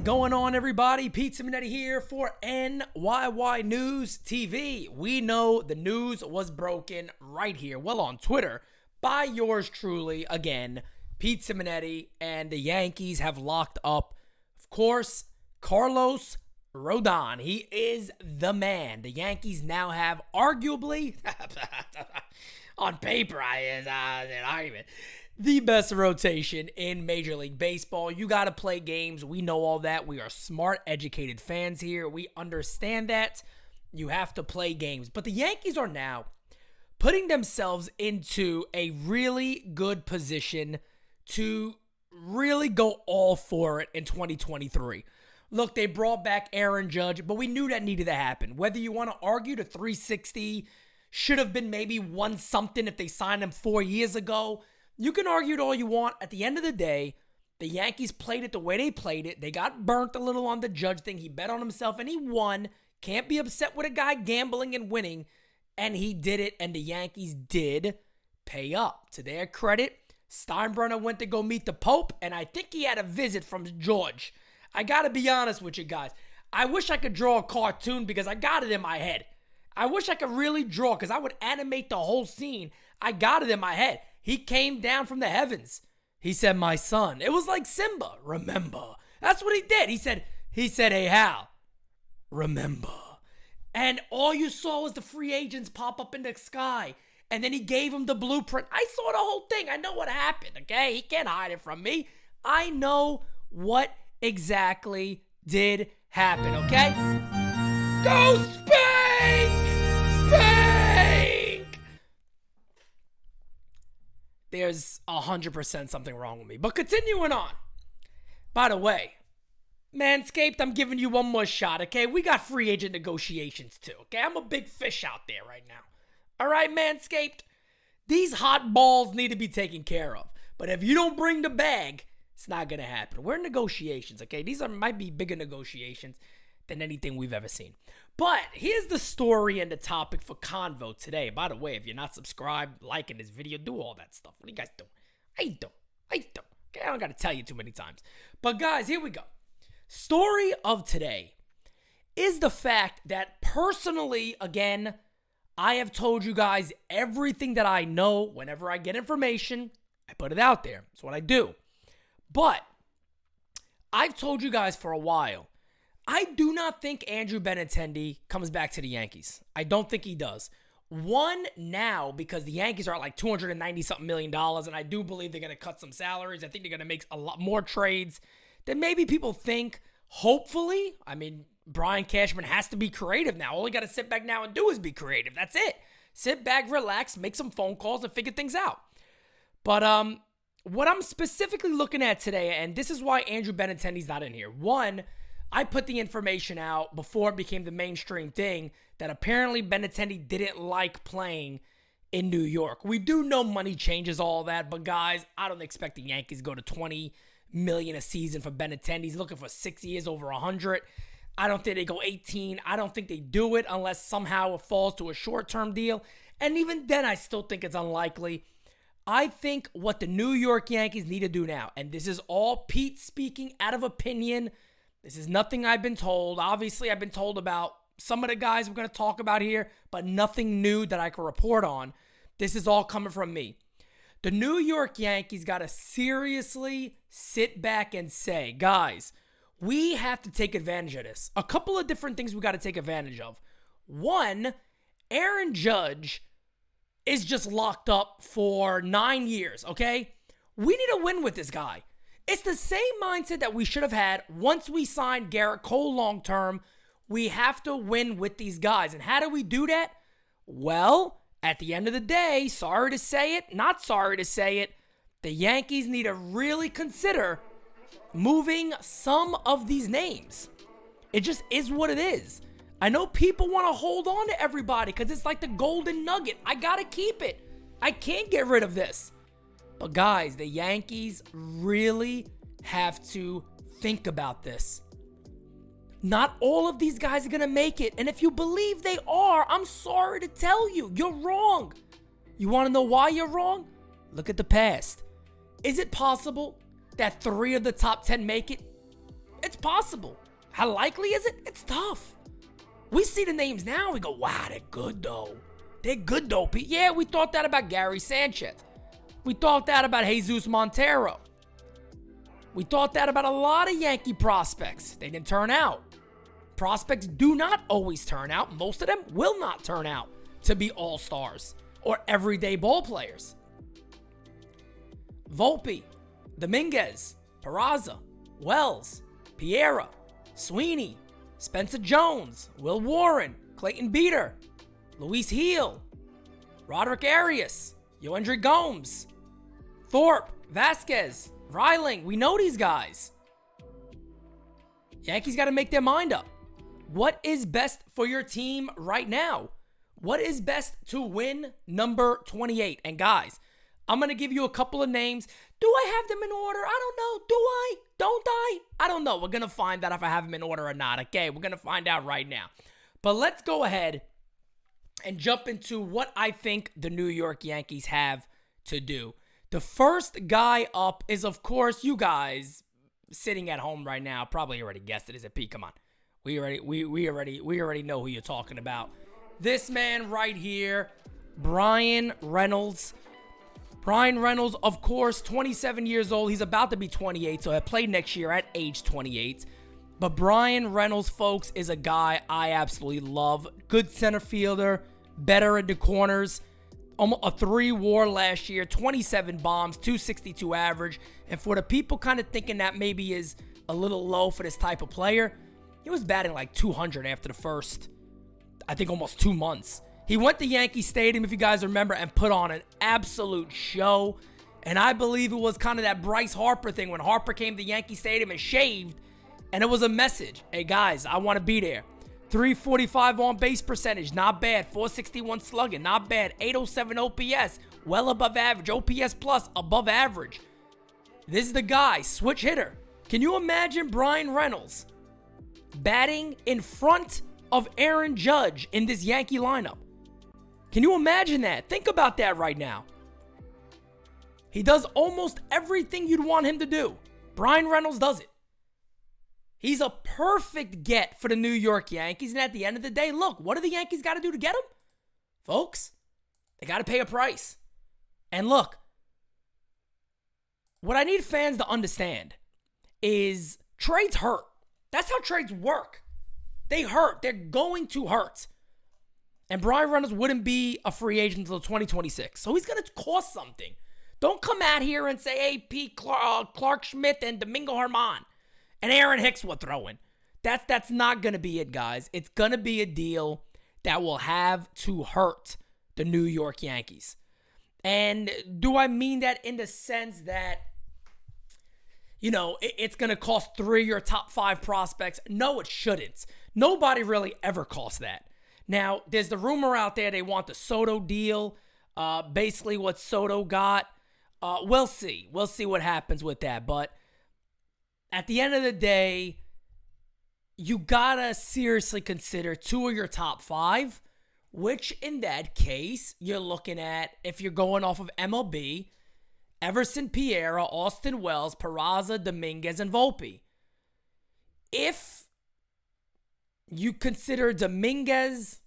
going on, everybody? Pete Simonetti here for NyynewsTV. We know the news was broken right here, well, on Twitter, by yours truly, again, Pete Simonetti, and the Yankees have locked up, of course, Carlos Rodon. He is the man. The Yankees now have arguably, on paper, an argument, the best rotation in Major League Baseball. You got to play games. We know all that. We are smart, educated fans here. We understand that. You have to play games. But the Yankees are now putting themselves into a really good position to really go all for it in 2023. Look, they brought back Aaron Judge, but we knew that needed to happen. Whether you want to argue the 360 should have been maybe one something if they signed him 4 years ago, you can argue it all you want. At the end of the day, the Yankees played it the way they played it. They got burnt a little on the Judge thing. He bet on himself and he won. Can't be upset with a guy gambling and winning. And he did it, and the Yankees did pay up. To their credit, Steinbrenner went to go meet the Pope, and I think he had a visit from George. I got to be honest with you guys. I wish I could draw a cartoon because I got it in my head. I wish I could really draw because I would animate the whole scene. I got it in my head. He came down from the heavens. He said, "My son." It was like Simba. Remember. That's what he did. He said, "Hey, Hal, remember." And all you saw was the free agents pop up in the sky. And then he gave him the blueprint. I saw the whole thing. I know what happened, okay? He can't hide it from me. I know what exactly did happen, okay? Go Spank! Spank! There's 100% something wrong with me. But continuing on. By the way, Manscaped, I'm giving you one more shot, okay? We got free agent negotiations too, okay? I'm a big fish out there right now. All right, Manscaped? These hot balls need to be taken care of. But if you don't bring the bag, it's not going to happen. We're in negotiations, okay? These might be bigger negotiations than anything we've ever seen. But here's the story and the topic for Convo today. By the way, if you're not subscribed, liking this video, do all that stuff. What are you guys doing? How you doing? Okay, I don't got to tell you too many times. But guys, here we go. Story of today is the fact that personally, again, I have told you guys everything that I know. Whenever I get information, I put it out there. That's what I do. But I've told you guys for a while, I do not think Andrew Benintendi comes back to the Yankees. I don't think he does. One, now, because the Yankees are at like $290-something million, and I do believe they're going to cut some salaries. I think they're going to make a lot more trades than maybe people think. Hopefully, I mean, Brian Cashman has to be creative now. All he got to sit back now and do is be creative. That's it. Sit back, relax, make some phone calls, and figure things out. But what I'm specifically looking at today, and this is why Andrew Benintendi's not in here. One, I put the information out before it became the mainstream thing that apparently Benintendi didn't like playing in New York. We do know money changes all that, but guys, I don't expect the Yankees to go to $20 million a season for Benintendi. He's looking for 6 years, over 100. I don't think they go 18. I don't think they do it unless somehow it falls to a short-term deal. And even then, I still think it's unlikely. I think what the New York Yankees need to do now, and this is all Pete speaking out of opinion. This is nothing I've been told. Obviously, I've been told about some of the guys we're going to talk about here, but nothing new that I can report on. This is all coming from me. The New York Yankees got to seriously sit back and say, guys, we have to take advantage of this. A couple of different things we got to take advantage of. One, Aaron Judge is just locked up for 9 years, okay? We need to win with this guy. It's the same mindset that we should have had once we signed Garrett Cole long-term. We have to win with these guys. And how do we do that? Well, at the end of the day, sorry to say it, not sorry to say it, the Yankees need to really consider moving some of these names. It just is what it is. I know people want to hold on to everybody because it's like the golden nugget. I got to keep it. I can't get rid of this. But guys, the Yankees really have to think about this. Not all of these guys are going to make it. And if you believe they are, I'm sorry to tell you, you're wrong. You want to know why you're wrong? Look at the past. Is it possible that 3 of the top 10 make it? It's possible. How likely is it? It's tough. We see the names now. We go, wow, they're good, though. They're good, though, Pete. Yeah, we thought that about Gary Sanchez. We thought that about Jesus Montero. We thought that about a lot of Yankee prospects. They didn't turn out. Prospects do not always turn out. Most of them will not turn out to be all-stars or everyday ball players. Volpe, Dominguez, Peraza, Wells, Piera, Sweeney, Spencer Jones, Will Warren, Clayton Beeter, Luis Heel, Roderick Arias, Yoendry Gomes, Thorpe, Vasquez, Reiling. We know these guys. Yankees got to make their mind up. What is best for your team right now? What is best to win number 28? And guys, I'm going to give you a couple of names. Do I have them in order? I don't know. Do I? Don't I? I don't know. We're going to find out if I have them in order or not. Okay, we're going to find out right now. But let's go ahead and jump into what I think the New York Yankees have to do. The first guy up is, of course, you guys sitting at home right now probably already guessed it. Is it Pete? Come on. We already know who you're talking about. This man right here, Bryan Reynolds. Bryan Reynolds, of course, 27 years old. He's about to be 28, so he'll play next year at age 28. But Bryan Reynolds, folks, is a guy I absolutely love. Good center fielder, better in the corners. Almost a 3 WAR last year, 27 bombs, 262 average. And for the people kind of thinking that maybe is a little low for this type of player, he was batting like 200 after the first, I think, almost 2 months. He went to Yankee Stadium, if you guys remember, and put on an absolute show. And I believe it was kind of that Bryce Harper thing when Harper came to Yankee Stadium and shaved. And it was a message. Hey, guys, I want to be there. 345 on base percentage, not bad. 461 slugging, not bad. 807 OPS, well above average. OPS plus, above average. This is the guy, switch hitter. Can you imagine Bryan Reynolds batting in front of Aaron Judge in this Yankee lineup? Can you imagine that? Think about that right now. He does almost everything you'd want him to do. Bryan Reynolds does it. He's a perfect get for the New York Yankees. And at the end of the day, look, what do the Yankees got to do to get him? Folks, they got to pay a price. And look, what I need fans to understand is trades hurt. That's how trades work. They hurt. They're going to hurt. And Bryan Reynolds wouldn't be a free agent until 2026. So he's going to cost something. Don't come out here and say, hey, Pete Clark Schmidt and Domingo Germán and Aaron Hicks will throw in. That's not going to be it, guys. It's going to be a deal that will have to hurt the New York Yankees. And do I mean that in the sense that, you know, it's going to cost 3 of your top 5 prospects? No, it shouldn't. Nobody really ever costs that. Now, there's the rumor out there they want the Soto deal, basically what Soto got. We'll see. We'll see what happens with that. But at the end of the day, you got to seriously consider 2 of your top 5, which in that case, you're looking at, if you're going off of MLB, Everson Piera, Austin Wells, Peraza, Dominguez, and Volpe. If you consider Dominguez,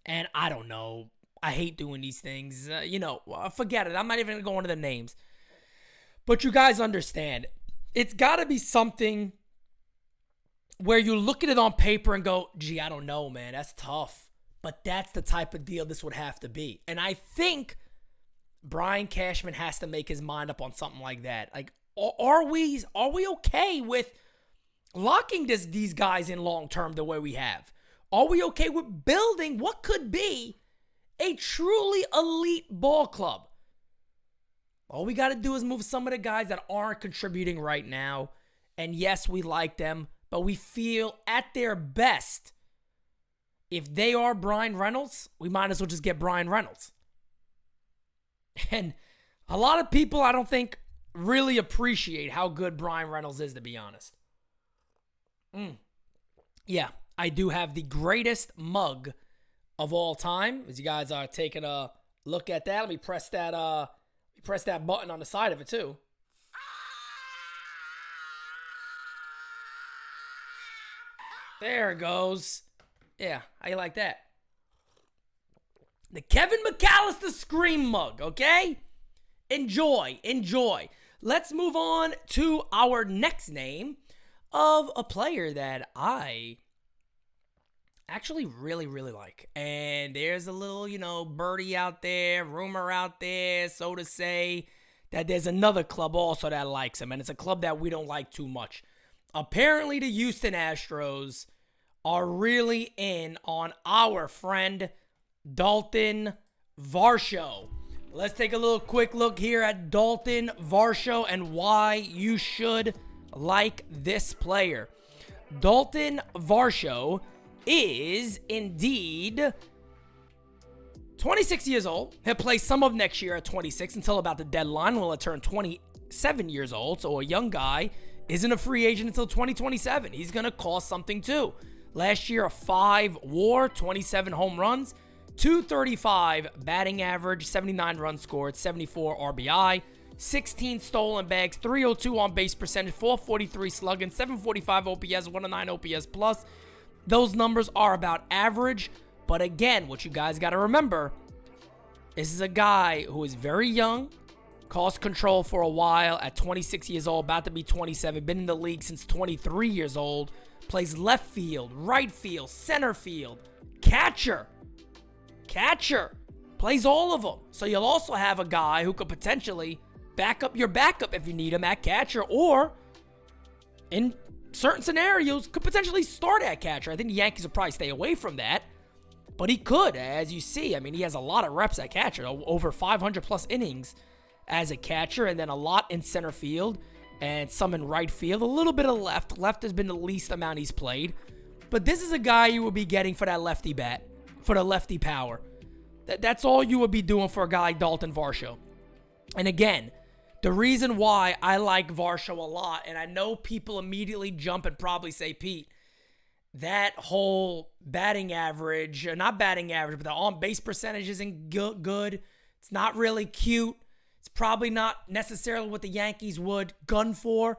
and I don't know, I hate doing these things. Forget it. I'm not even going to go into the names. But you guys understand, it's got to be something where you look at it on paper and go, gee, I don't know, man. That's tough. But that's the type of deal this would have to be. And I think Brian Cashman has to make his mind up on something like that. Like, are we okay with locking these guys in long term the way we have? Are we okay with building what could be a truly elite ball club? All we got to do is move some of the guys that aren't contributing right now. And yes, we like them, but we feel at their best, if they are Bryan Reynolds, we might as well just get Bryan Reynolds. And a lot of people, I don't think, really appreciate how good Bryan Reynolds is, to be honest. Yeah, I do have the greatest mug of all time. As you guys are taking a look at that, let me press that button on the side of it too. There it goes. Yeah, how you like that? The Kevin McAllister Scream Mug, okay? Enjoy. Let's move on to our next name of a player that I actually really, really like. And there's a little, birdie out there, rumor out there, so to say, that there's another club also that likes him. And it's a club that we don't like too much. Apparently, the Houston Astros are really in on our friend Daulton Varsho. Let's take a little quick look here at Daulton Varsho and why you should like this player. Daulton Varsho is indeed 26 years old. He'll play some of next year at 26 until about the deadline when he'll turn 27 years old. So a young guy isn't a free agent until 2027. He's going to cost something too. Last year, a 5 WAR, 27 home runs, 235 batting average, 79 runs scored, 74 RBI, 16 stolen bags, 302 on base percentage, 443 slugging, 745 OPS, 109 OPS plus. Those numbers are about average. But again, what you guys got to remember, this is a guy who is very young, cost control for a while at 26 years old, about to be 27, been in the league since 23 years old, plays left field, right field, center field, catcher, plays all of them. So you'll also have a guy who could potentially back up your backup if you need him at catcher, or in certain scenarios could potentially start at catcher. I think the Yankees will probably stay away from that, but he could, as you see. I mean, he has a lot of reps at catcher, over 500 plus innings as a catcher, and then a lot in center field and some in right field, a little bit of left. Left has been the least amount he's played, but this is a guy you will be getting for that lefty bat, for the lefty power. That's all you would be doing for a guy like Daulton Varsho. And again, the reason why I like Varsho a lot, and I know people immediately jump and probably say, Pete, that whole batting average, not batting average, but the on-base percentage isn't good. It's not really cute. It's probably not necessarily what the Yankees would gun for.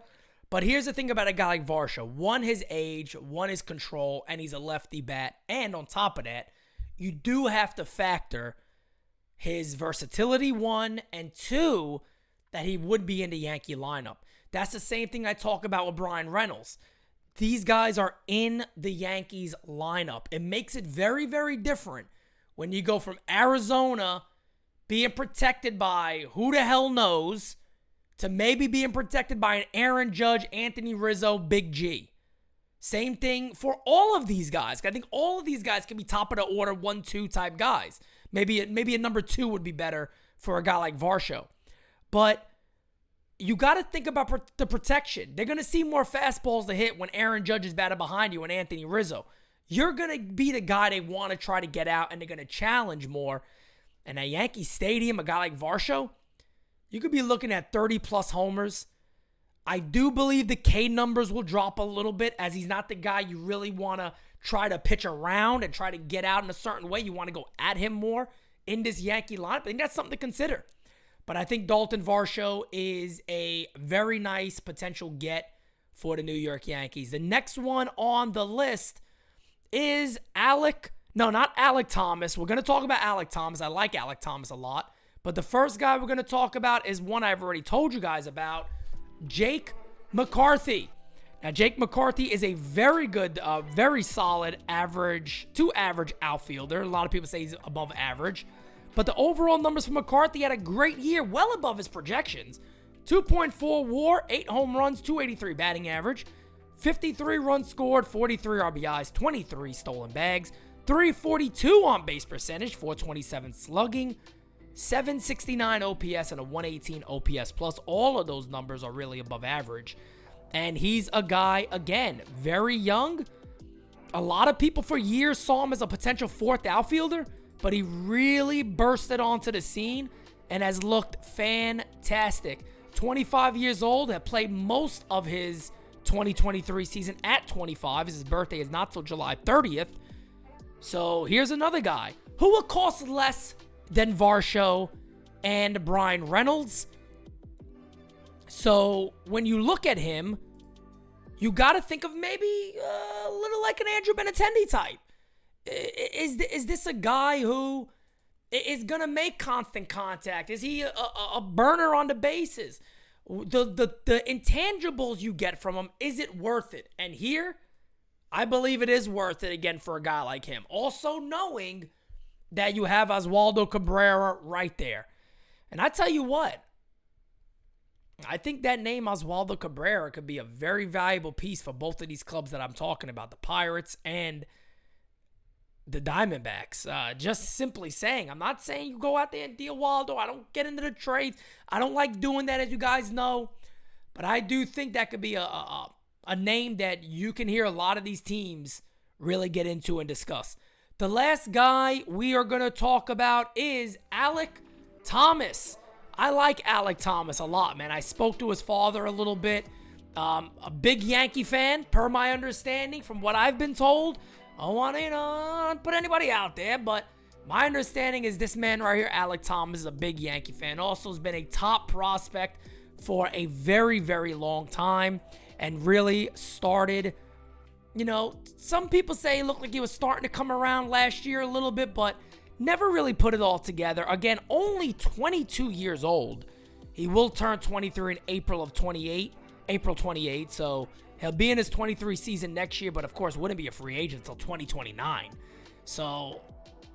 But here's the thing about a guy like Varsho. One, his age. One, his control. And he's a lefty bat. And on top of that, you do have to factor his versatility, one. And two, that he would be in the Yankee lineup. That's the same thing I talk about with Bryan Reynolds. These guys are in the Yankees lineup. It makes it very, very different when you go from Arizona being protected by who the hell knows to maybe being protected by an Aaron Judge, Anthony Rizzo, Big G. Same thing for all of these guys. I think all of these guys can be top of the order 1-2 type guys. Maybe a number 2 would be better for a guy like Varsho. But you got to think about the protection. They're going to see more fastballs to hit when Aaron Judge is batted behind you and Anthony Rizzo. You're going to be the guy they want to try to get out, and they're going to challenge more. And at Yankee Stadium, a guy like Varsho, you could be looking at 30-plus homers. I do believe the K numbers will drop a little bit, as he's not the guy you really want to try to pitch around and try to get out in a certain way. You want to go at him more in this Yankee lineup. I think that's something to consider. But I think Daulton Varsho is a very nice potential get for the New York Yankees. The next one on the list is not Alek Thomas. We're going to talk about Alek Thomas. I like Alek Thomas a lot. But the first guy we're going to talk about is one I've already told you guys about, Jake McCarthy. Now, Jake McCarthy is a very good, very solid average outfielder. A lot of people say he's above average. But the overall numbers for McCarthy had a great year, well above his projections. 2.4 WAR, 8 home runs, 283 batting average, 53 runs scored, 43 RBIs, 23 stolen bags, 342 on base percentage, 427 slugging, 769 OPS, and a 118 OPS plus. All of those numbers are really above average. And he's a guy, again, very young. A lot of people for years saw him as a potential fourth outfielder, but he really bursted onto the scene and has looked fantastic. 25 years old, had played most of his 2023 season at 25. His birthday is not till July 30th. So here's another guy who will cost less than Varsho and Bryan Reynolds. So when you look at him, you got to think of maybe a little like an Andrew Benintendi type. Is this a guy who is going to make constant contact? Is he a burner on the bases? The intangibles you get from him, is it worth it? And here, I believe it is worth it again for a guy like him. Also knowing that you have Oswaldo Cabrera right there. And I tell you what, I think that name Oswaldo Cabrera could be a very valuable piece for both of these clubs that I'm talking about, the Pirates and the Diamondbacks. Just simply saying, I'm not saying you go out there and deal Waldo. I don't get into the trades. I don't like doing that, as you guys know. But I do think that could be a name that you can hear a lot of these teams really get into and discuss. The last guy we are going to talk about is Alek Thomas. I like Alek Thomas a lot, man. I spoke to his father a little bit. A big Yankee fan, per my understanding, from what I've been told. I don't want to, put anybody out there, but my understanding is this man right here, Alek Thomas, is a big Yankee fan. Also has been a top prospect for a very, very long time and really started, some people say it looked like he was starting to come around last year a little bit, but never really put it all together. Again, only 22 years old. He will turn 23 in April 28, so he'll be in his 23 season next year, but of course wouldn't be a free agent until 2029. So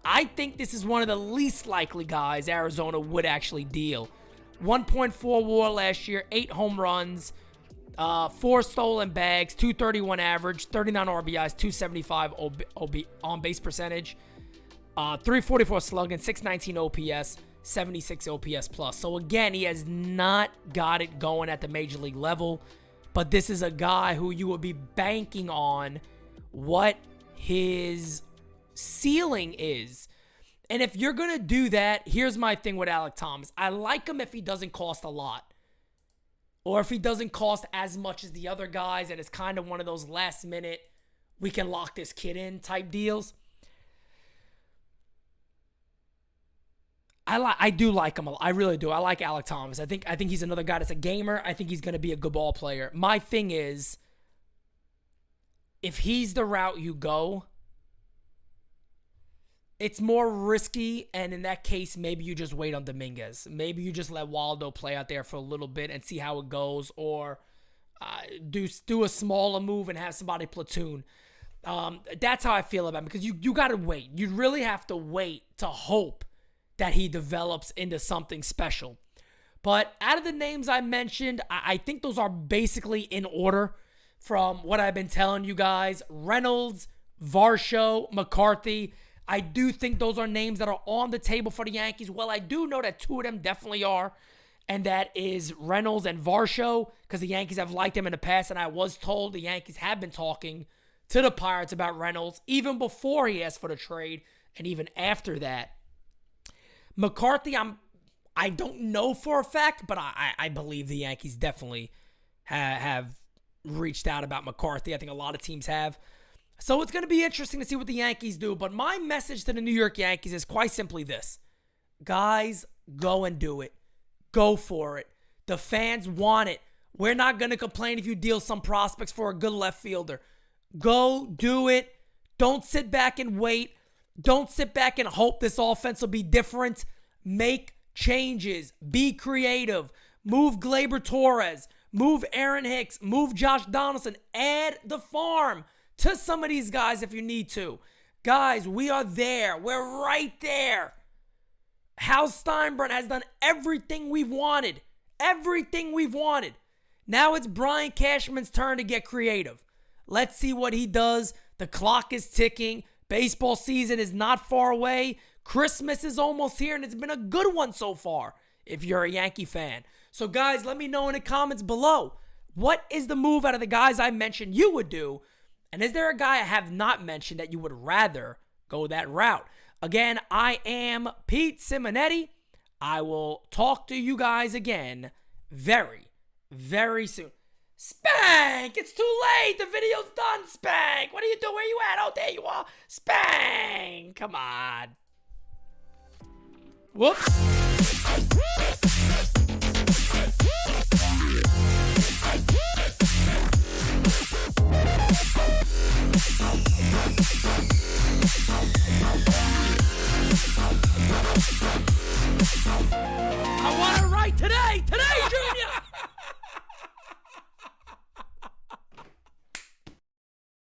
I think this is one of the least likely guys Arizona would actually deal. 1.4 WAR last year, 8 home runs, 4 stolen bags, 231 average, 39 RBIs, 275 on base percentage, 344 slugging, 619 OPS, 76 OPS plus. So again, he has not got it going at the major league level. But this is a guy who you would be banking on what his ceiling is. And if you're going to do that, here's my thing with Alek Thomas. I like him if he doesn't cost a lot. Or if he doesn't cost as much as the other guys and it's kind of one of those last minute, we can lock this kid in type deals. I do like him. I really do. I like Alek Thomas. I think he's another guy that's a gamer. I think he's going to be a good ball player. My thing is, if he's the route you go, it's more risky, and in that case, maybe you just wait on Dominguez. Maybe you just let Waldo play out there for a little bit and see how it goes, or do a smaller move and have somebody platoon. That's how I feel about him, because you got to wait. You really have to wait to hope that he develops into something special. But out of the names I mentioned, I think those are basically in order from what I've been telling you guys. Reynolds, Varsho, McCarthy. I do think those are names that are on the table for the Yankees. Well, I do know that 2 of them definitely are, and that is Reynolds and Varsho, because the Yankees have liked him in the past, and I was told the Yankees have been talking to the Pirates about Reynolds even before he asked for the trade, and even after that. McCarthy, I don't know for a fact, but I believe the Yankees definitely have reached out about McCarthy. I think a lot of teams have. So it's going to be interesting to see what the Yankees do. But my message to the New York Yankees is quite simply this. Guys, go and do it. Go for it. The fans want it. We're not going to complain if you deal some prospects for a good left fielder. Go do it. Don't sit back and wait. Don't sit back and hope this offense will be different. Make changes. Be creative. Move Gleyber Torres. Move Aaron Hicks. Move Josh Donaldson. Add the farm to some of these guys if you need to. Guys, we are there. We're right there. Hal Steinbrenner has done everything we've wanted. Everything we've wanted. Now it's Brian Cashman's turn to get creative. Let's see what he does. The clock is ticking. Baseball season is not far away. Christmas is almost here, and it's been a good one so far if you're a Yankee fan. So, guys, let me know in the comments below. What is the move out of the guys I mentioned you would do? And is there a guy I have not mentioned that you would rather go that route? Again, I am Pete Simonetti. I will talk to you guys again very, very soon. Spank! It's too late! The video's done, Spank! What are you doing? Where you at? Oh, there you are. Spank! Come on. Whoops. I want it right today! Today,